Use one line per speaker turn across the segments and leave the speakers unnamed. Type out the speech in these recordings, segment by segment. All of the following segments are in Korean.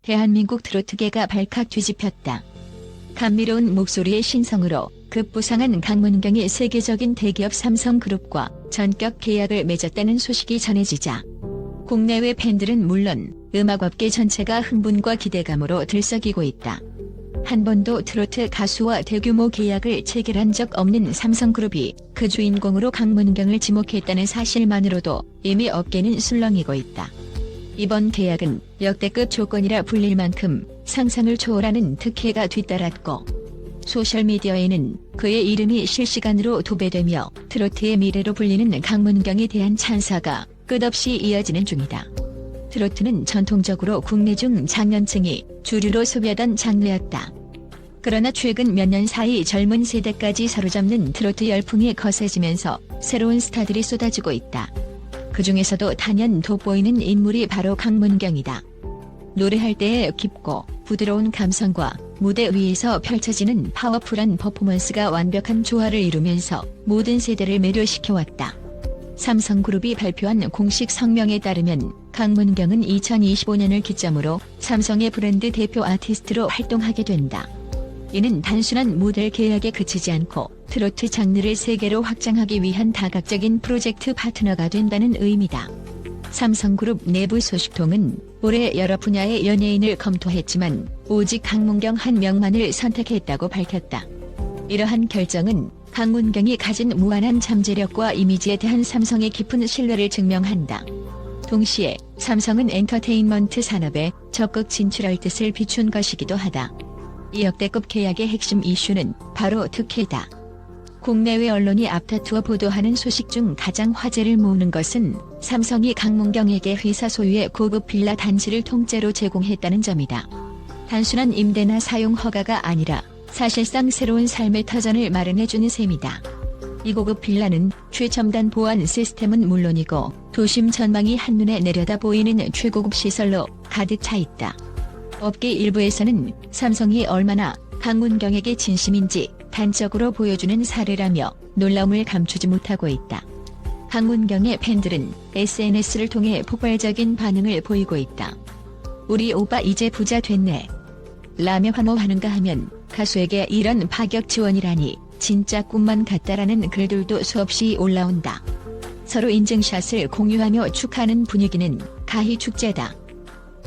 대한민국 트로트계가 발칵 뒤집혔다. 감미로운 목소리의 신성으로 급부상한 강문경이 세계적인 대기업 삼성그룹과 전격 계약을 맺었다는 소식이 전해지자 국내외 팬들은 물론 음악업계 전체가 흥분과 기대감으로 들썩이고 있다. 한 번도 트로트 가수와 대규모 계약을 체결한 적 없는 삼성그룹이 그 주인공으로 강문경을 지목했다는 사실만으로도 이미 업계는 술렁이고 있다. 이번 계약은 역대급 조건이라 불릴 만큼 상상을 초월하는 특혜가 뒤따랐고 소셜미디어에는 그의 이름이 실시간으로 도배되며 트로트의 미래로 불리는 강문경에 대한 찬사가 끝없이 이어지는 중이다. 트로트는 전통적으로 국내 중 장년층이 주류로 소비하던 장르였다. 그러나 최근 몇 년 사이 젊은 세대까지 사로잡는 트로트 열풍이 거세지면서 새로운 스타들이 쏟아지고 있다. 그 중에서도 단연 돋보이는 인물이 바로 강문경이다. 노래할 때의 깊고 부드러운 감성과 무대 위에서 펼쳐지는 파워풀한 퍼포먼스가 완벽한 조화를 이루면서 모든 세대를 매료시켜왔다. 삼성그룹이 발표한 공식 성명에 따르면 강문경은 2025년을 기점으로 삼성의 브랜드 대표 아티스트로 활동하게 된다. 이는 단순한 모델 계약에 그치지 않고 트로트 장르를 세계로 확장하기 위한 다각적인 프로젝트 파트너가 된다는 의미다. 삼성그룹 내부 소식통은 올해 여러 분야의 연예인을 검토했지만 오직 강문경 한 명만을 선택했다고 밝혔다. 이러한 결정은 강문경이 가진 무한한 잠재력과 이미지에 대한 삼성의 깊은 신뢰를 증명한다. 동시에 삼성은 엔터테인먼트 산업에 적극 진출할 뜻을 비춘 것이기도 하다. 이 역대급 계약의 핵심 이슈는 바로 특혜다. 국내외 언론이 앞다투어 보도하는 소식 중 가장 화제를 모으는 것은 삼성이 강문경에게 회사 소유의 고급 빌라 단지를 통째로 제공했다는 점이다. 단순한 임대나 사용 허가가 아니라 사실상 새로운 삶의 터전을 마련해주는 셈이다. 이 고급 빌라는 최첨단 보안 시스템은 물론이고 도심 전망이 한눈에 내려다 보이는 최고급 시설로 가득 차 있다. 업계 일부에서는 삼성이 얼마나 강문경에게 진심인지 단적으로 보여주는 사례라며 놀라움을 감추지 못하고 있다. 강문경의 팬들은 SNS를 통해 폭발적인 반응을 보이고 있다. 우리 오빠 이제 부자 됐네. 라며 환호하는가 하면 가수에게 이런 파격 지원이라니 진짜 꿈만 같다라는 글들도 수없이 올라온다. 서로 인증샷을 공유하며 축하하는 분위기는 가히 축제다.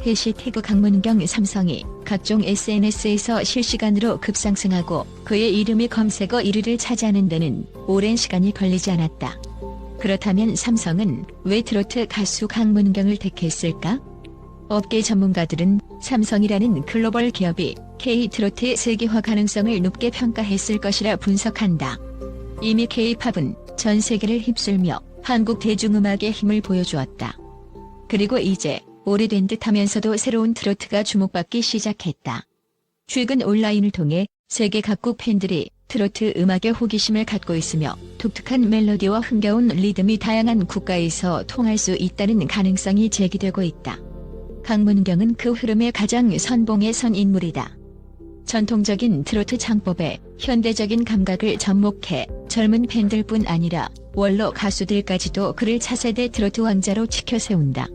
해시태그 강문경 삼성이 각종 SNS에서 실시간으로 급상승하고 그의 이름이 검색어 1위를 차지하는 데는 오랜 시간이 걸리지 않았다. 그렇다면 삼성은 왜 트로트 가수 강문경을 택했을까? 업계 전문가들은 삼성이라는 글로벌 기업이 K-트로트의 세계화 가능성을 높게 평가했을 것이라 분석한다. 이미 K-팝은 전 세계를 휩쓸며 한국 대중음악의 힘을 보여주었다. 그리고 이제 오래된 듯하면서도 새로운 트로트가 주목받기 시작했다. 최근 온라인을 통해 세계 각국 팬들이 트로트 음악에 호기심을 갖고 있으며 독특한 멜로디와 흥겨운 리듬이 다양한 국가에서 통할 수 있다는 가능성이 제기되고 있다. 강문경은 그 흐름의 가장 선봉에 선 인물이다. 전통적인 트로트 창법에 현대적인 감각을 접목해 젊은 팬들뿐 아니라 원로 가수들까지도 그를 차세대 트로트 왕자로 치켜세운다.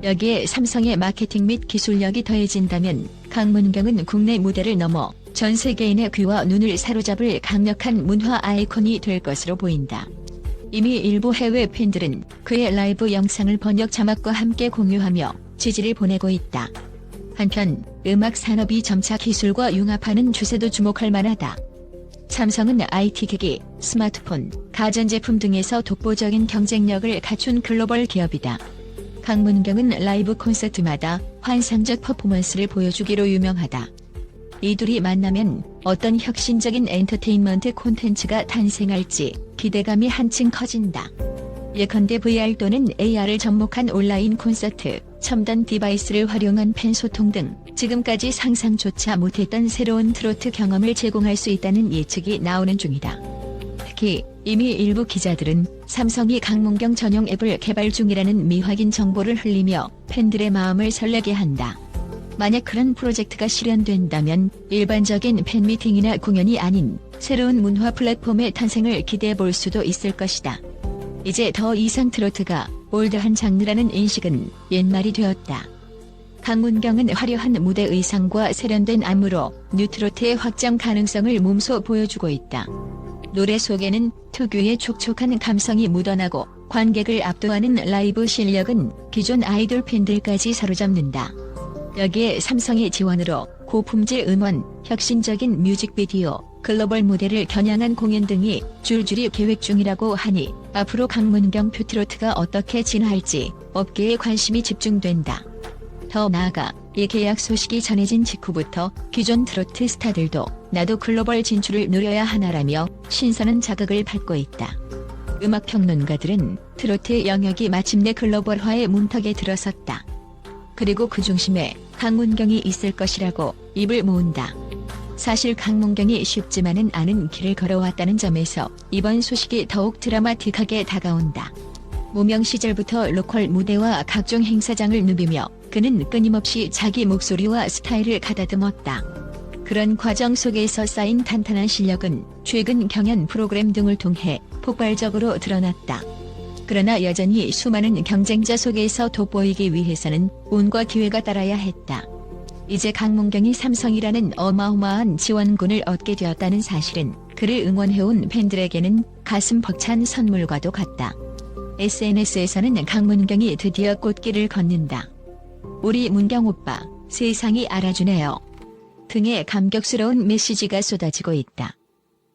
여기에 삼성의 마케팅 및 기술력이 더해진다면 강문경은 국내 무대를 넘어 전 세계인의 귀와 눈을 사로잡을 강력한 문화 아이콘이 될 것으로 보인다. 이미 일부 해외 팬들은 그의 라이브 영상을 번역 자막과 함께 공유하며 지지를 보내고 있다. 한편 음악 산업이 점차 기술과 융합하는 추세도 주목할 만하다. 삼성은 IT기기, 스마트폰, 가전제품 등에서 독보적인 경쟁력을 갖춘 글로벌 기업이다. 강문경은 라이브 콘서트마다 환상적 퍼포먼스를 보여주기로 유명하다. 이 둘이 만나면 어떤 혁신적인 엔터테인먼트 콘텐츠가 탄생할지 기대감이 한층 커진다. 예컨대 VR 또는 AR을 접목한 온라인 콘서트, 첨단 디바이스를 활용한 팬 소통 등 지금까지 상상조차 못했던 새로운 트로트 경험을 제공할 수 있다는 예측이 나오는 중이다. 특히 이미 일부 기자들은 삼성이 강문경 전용 앱을 개발 중이라는 미확인 정보를 흘리며 팬들의 마음을 설레게 한다. 만약 그런 프로젝트가 실현된다면 일반적인 팬미팅이나 공연이 아닌 새로운 문화 플랫폼의 탄생을 기대해 볼 수도 있을 것이다. 이제 더 이상 트로트가 올드한 장르라는 인식은 옛말이 되었다. 강문경은 화려한 무대 의상과 세련된 안무로 뉴트로트의 확장 가능성을 몸소 보여주고 있다. 노래 속에는 특유의 촉촉한 감성이 묻어나고 관객을 압도하는 라이브 실력은 기존 아이돌 팬들까지 사로잡는다. 여기에 삼성의 지원으로 고품질 음원, 혁신적인 뮤직비디오, 글로벌 무대를 겨냥한 공연 등이 줄줄이 계획 중이라고 하니 앞으로 강문경 퓨트로트가 어떻게 진화할지 업계에 관심이 집중된다. 더 나아가 이 계약 소식이 전해진 직후부터 기존 트로트 스타들도 나도 글로벌 진출을 노려야 하나라며 신선한 자극을 받고 있다. 음악평론가들은 트로트 영역이 마침내 글로벌화의 문턱에 들어섰다. 그리고 그 중심에 강문경이 있을 것이라고 입을 모은다. 사실 강문경이 쉽지만은 않은 길을 걸어왔다는 점에서 이번 소식이 더욱 드라마틱하게 다가온다. 무명 시절부터 로컬 무대와 각종 행사장을 누비며 그는 끊임없이 자기 목소리와 스타일을 가다듬었다. 그런 과정 속에서 쌓인 탄탄한 실력은 최근 경연 프로그램 등을 통해 폭발적으로 드러났다. 그러나 여전히 수많은 경쟁자 속에서 돋보이기 위해서는 운과 기회가 따라야 했다. 이제 강문경이 삼성이라는 어마어마한 지원군을 얻게 되었다는 사실은 그를 응원해온 팬들에게는 가슴 벅찬 선물과도 같다. SNS에서는 강문경이 드디어 꽃길을 걷는다. 우리 문경 오빠, 세상이 알아주네요. 등의 감격스러운 메시지가 쏟아지고 있다.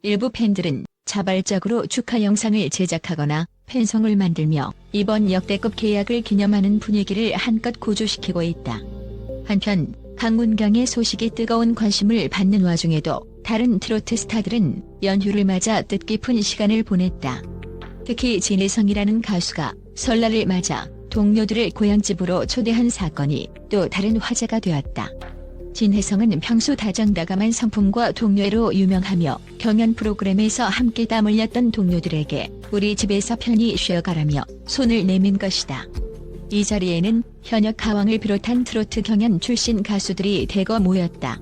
일부 팬들은 자발적으로 축하 영상을 제작하거나 팬송을 만들며 이번 역대급 계약을 기념하는 분위기를 한껏 고조시키고 있다. 한편 강문경의 소식이 뜨거운 관심을 받는 와중에도 다른 트로트 스타들은 연휴를 맞아 뜻깊은 시간을 보냈다. 특히 진혜성이라는 가수가 설날을 맞아 동료들을 고향집으로 초대한 사건이 또 다른 화제가 되었다. 진혜성은 평소 다정다감한 성품과 동료애로 유명하며 경연 프로그램에서 함께 땀 흘렸던 동료들에게 우리 집에서 편히 쉬어가라며 손을 내민 것이다. 이 자리에는 현역 가왕을 비롯한 트로트 경연 출신 가수들이 대거 모였다.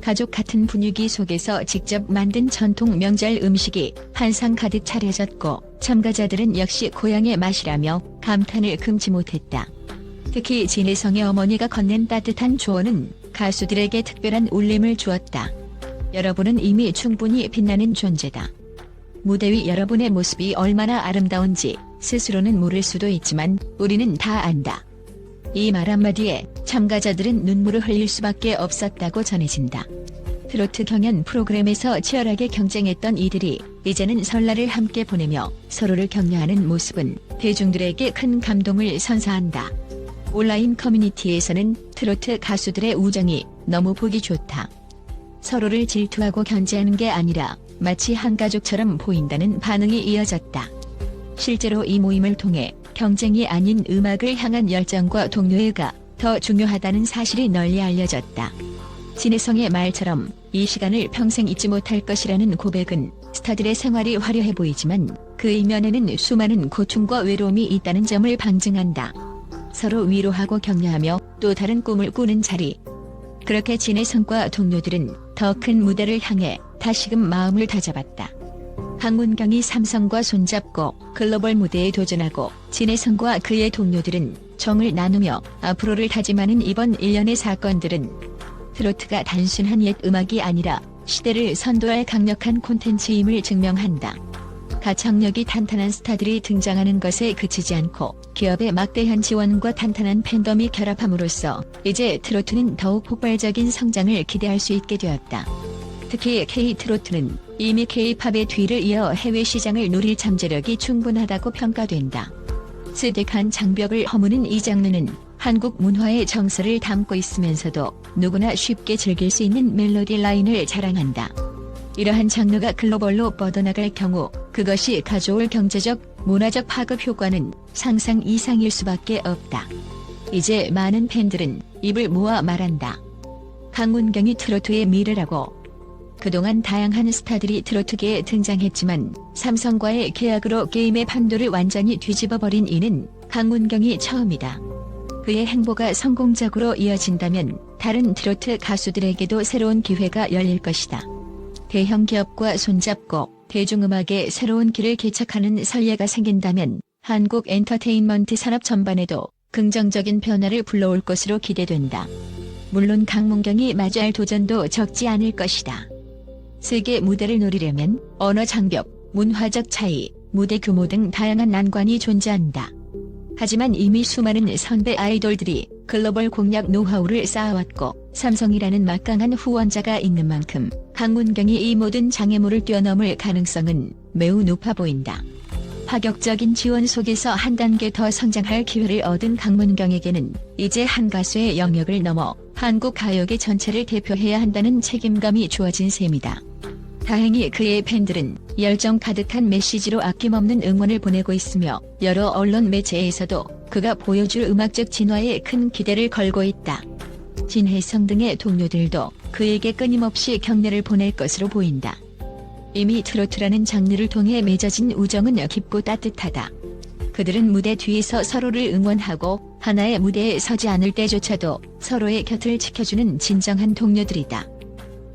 가족 같은 분위기 속에서 직접 만든 전통 명절 음식이 한상 가득 차려졌고 참가자들은 역시 고향의 맛이라며 감탄을 금치 못했다. 특히 진혜성의 어머니가 건넨 따뜻한 조언은 가수들에게 특별한 울림을 주었다. 여러분은 이미 충분히 빛나는 존재다. 무대 위 여러분의 모습이 얼마나 아름다운지 스스로는 모를 수도 있지만 우리는 다 안다. 이 말 한마디에 참가자들은 눈물을 흘릴 수밖에 없었다고 전해진다. 트로트 경연 프로그램에서 치열하게 경쟁했던 이들이 이제는 설날을 함께 보내며 서로를 격려하는 모습은 대중들에게 큰 감동을 선사한다. 온라인 커뮤니티에서는 트로트 가수들의 우정이 너무 보기 좋다. 서로를 질투하고 견제하는 게 아니라 마치 한 가족처럼 보인다는 반응이 이어졌다. 실제로 이 모임을 통해 경쟁이 아닌 음악을 향한 열정과 동료애가 더 중요하다는 사실이 널리 알려졌다. 진혜성의 말처럼 이 시간을 평생 잊지 못할 것이라는 고백은 스타들의 생활이 화려해 보이지만 그 이면에는 수많은 고충과 외로움이 있다는 점을 방증한다. 서로 위로하고 격려하며 또 다른 꿈을 꾸는 자리. 그렇게 진혜성과 동료들은 더 큰 무대를 향해 다시금 마음을 다잡았다. 강문경이 삼성과 손잡고 글로벌 무대에 도전하고 진혜성과 그의 동료들은 정을 나누며 앞으로를 다짐하는 이번 일련의 사건들은 트로트가 단순한 옛 음악이 아니라 시대를 선도할 강력한 콘텐츠임을 증명한다. 가창력이 탄탄한 스타들이 등장하는 것에 그치지 않고 기업의 막대한 지원과 탄탄한 팬덤이 결합함으로써 이제 트로트는 더욱 폭발적인 성장을 기대할 수 있게 되었다. 특히 K-트로트는 이미 K-팝의 뒤를 이어 해외 시장을 노릴 잠재력이 충분하다고 평가된다. 쓰득한 장벽을 허무는 이 장르는 한국 문화의 정서를 담고 있으면서도 누구나 쉽게 즐길 수 있는 멜로디 라인을 자랑한다. 이러한 장르가 글로벌로 뻗어나갈 경우 그것이 가져올 경제적, 문화적 파급 효과는 상상 이상일 수밖에 없다. 이제 많은 팬들은 입을 모아 말한다. 강문경이 트로트의 미래라고. 그동안 다양한 스타들이 트로트계에 등장했지만 삼성과의 계약으로 게임의 판도를 완전히 뒤집어버린 이는 강문경이 처음이다. 그의 행보가 성공적으로 이어진다면 다른 트로트 가수들에게도 새로운 기회가 열릴 것이다. 대형 기업과 손잡고 대중음악의 새로운 길을 개척하는 선례가 생긴다면 한국 엔터테인먼트 산업 전반에도 긍정적인 변화를 불러올 것으로 기대된다. 물론 강문경이 마주할 도전도 적지 않을 것이다. 세계 무대를 노리려면 언어 장벽, 문화적 차이, 무대 규모 등 다양한 난관이 존재한다. 하지만 이미 수많은 선배 아이돌들이 글로벌 공략 노하우를 쌓아왔고 삼성이라는 막강한 후원자가 있는 만큼 강문경이 이 모든 장애물을 뛰어넘을 가능성은 매우 높아 보인다. 파격적인 지원 속에서 한 단계 더 성장할 기회를 얻은 강문경에게는 이제 한 가수의 영역을 넘어 한국 가요계 전체를 대표해야 한다는 책임감이 주어진 셈이다. 다행히 그의 팬들은 열정 가득한 메시지로 아낌없는 응원을 보내고 있으며 여러 언론 매체에서도 그가 보여줄 음악적 진화에 큰 기대를 걸고 있다. 진혜성 등의 동료들도 그에게 끊임없이 격려를 보낼 것으로 보인다. 이미 트로트라는 장르를 통해 맺어진 우정은 깊고 따뜻하다. 그들은 무대 뒤에서 서로를 응원하고 하나의 무대에 서지 않을 때조차도 서로의 곁을 지켜주는 진정한 동료들이다.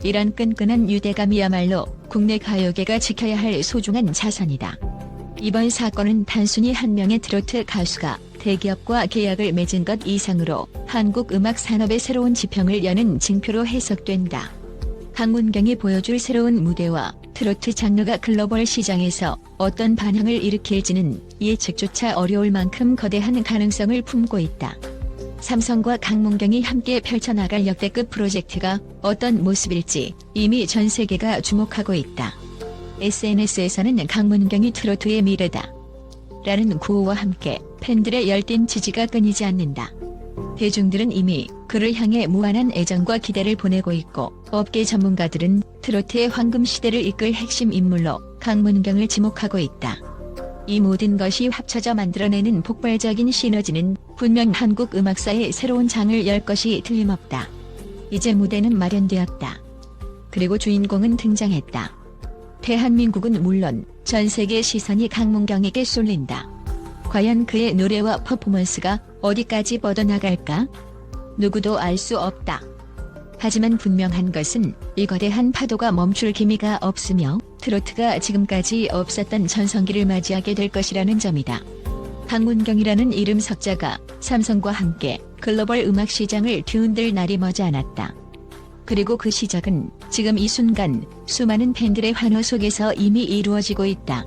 이런 끈끈한 유대감이야말로 국내 가요계가 지켜야 할 소중한 자산이다. 이번 사건은 단순히 한 명의 트로트 가수가 대기업과 계약을 맺은 것 이상으로 한국 음악 산업의 새로운 지평을 여는 징표로 해석된다. 강문경이 보여줄 새로운 무대와 트로트 장르가 글로벌 시장에서 어떤 반향을 일으킬지는 예측조차 어려울 만큼 거대한 가능성을 품고 있다. 삼성과 강문경이 함께 펼쳐나갈 역대급 프로젝트가 어떤 모습일지 이미 전 세계가 주목하고 있다. SNS에서는 강문경이 트로트의 미래다 라는 구호와 함께 팬들의 열띤 지지가 끊이지 않는다. 대중들은 이미 그를 향해 무한한 애정과 기대를 보내고 있고 업계 전문가들은 트로트의 황금 시대를 이끌 핵심 인물로 강문경을 지목하고 있다. 이 모든 것이 합쳐져 만들어내는 폭발적인 시너지는 분명 한국 음악사의 새로운 장을 열 것이 틀림없다. 이제 무대는 마련되었다. 그리고 주인공은 등장했다. 대한민국은 물론 전 세계 시선이 강문경에게 쏠린다. 과연 그의 노래와 퍼포먼스가 어디까지 뻗어나갈까? 누구도 알 수 없다. 하지만 분명한 것은 이 거대한 파도가 멈출 기미가 없으며 트로트가 지금까지 없었던 전성기를 맞이하게 될 것이라는 점이다. 강문경이라는 이름 석자가 삼성과 함께 글로벌 음악 시장을 뒤흔들 날이 머지않았다. 그리고 그 시작은 지금 이 순간 수많은 팬들의 환호 속에서 이미 이루어지고 있다.